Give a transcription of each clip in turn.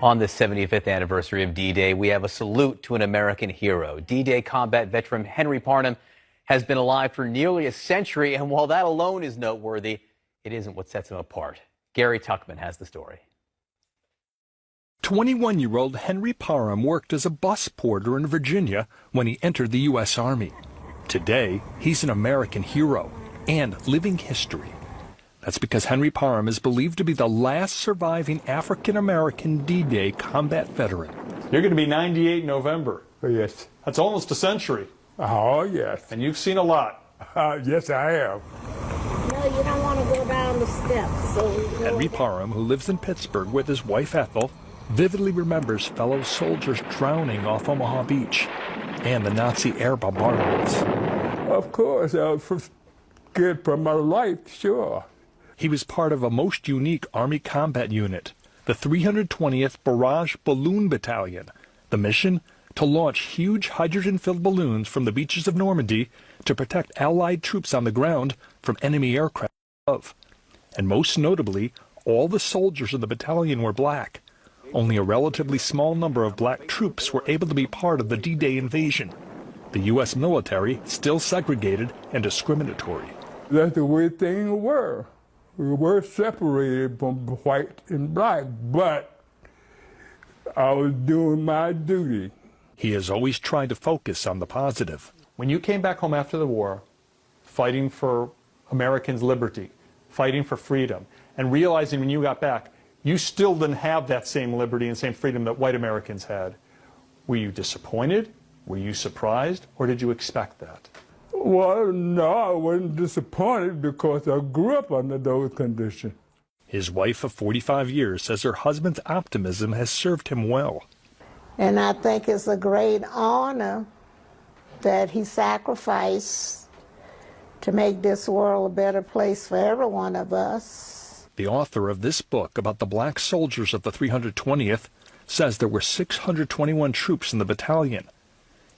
On the 75th anniversary of D-Day, we have a salute to an American hero. D-Day combat veteran Henry Parham has been alive for nearly a century, and while that alone is noteworthy, it isn't what sets him apart. Gary Tuckman has the story. 21-year-old Henry Parham worked as a bus porter in Virginia when he entered the U.S. Army. Today, he's an American hero and living history. That's because Henry Parham is believed to be the last surviving African-American D-Day combat veteran. You're going to be 98 in November. Yes. That's almost a century. Oh, yes. And you've seen a lot. Yes, I have. No, you don't want to go down the steps. Henry Parham, who lives in Pittsburgh with his wife Ethel, vividly remembers fellow soldiers drowning off Omaha Beach and the Nazi air bombardments. Of course, I was scared for my life, sure. He was part of a most unique Army combat unit, the 320th Barrage Balloon Battalion. The mission? To launch huge hydrogen-filled balloons from the beaches of Normandy to protect Allied troops on the ground from enemy aircraft above. And most notably, all the soldiers in the battalion were black. Only a relatively small number of black troops were able to be part of the D-Day invasion. The U.S. military still segregated and discriminatory. That's the way things were. We were separated from white and black, but I was doing my duty. He has always tried to focus on the positive. When you came back home after the war, fighting for Americans' liberty, fighting for freedom, and realizing when you got back, you still didn't have that same liberty and same freedom that white Americans had. Were you disappointed? Were you surprised? Or did you expect that? Well, no, I wasn't disappointed because I grew up under those conditions. His wife of 45 years says her husband's optimism has served him well. And I think it's a great honor that he sacrificed to make this world a better place for every one of us. The author of this book about the black soldiers of the 320th says there were 621 troops in the battalion,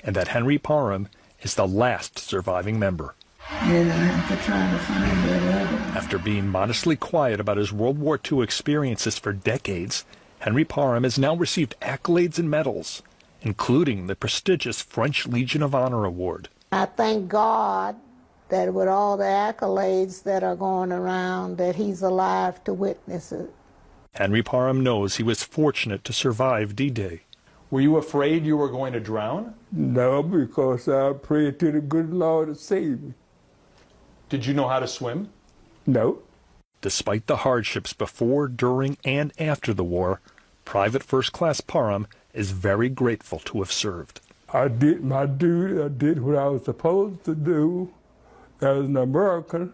and that Henry Parham is the last surviving member. And I have to try to find that other. After being modestly quiet about his World War II experiences for decades, Henry Parham has now received accolades and medals, including the prestigious French Legion of Honor Award. I thank God that with all the accolades that are going around, that he's alive to witness it. Henry Parham knows he was fortunate to survive D-Day. Were you afraid you were going to drown? No, because I prayed to the good Lord to save me. Did you know how to swim? No. Despite the hardships before, during, and after the war, Private First Class Parham is very grateful to have served. I did my duty. I did what I was supposed to do as an American.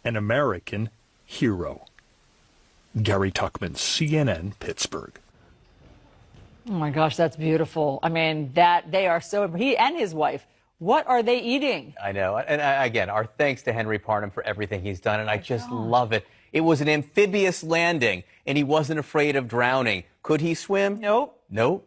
An American hero. Gary Tuckman, CNN, Pittsburgh. Oh my gosh, that's beautiful. I mean, they are so, he and his wife, what are they eating? I know. And again, our thanks to Henry Parham for everything he's done, and I just love it. It was an amphibious landing, and he wasn't afraid of drowning. Could he swim? Nope. Nope.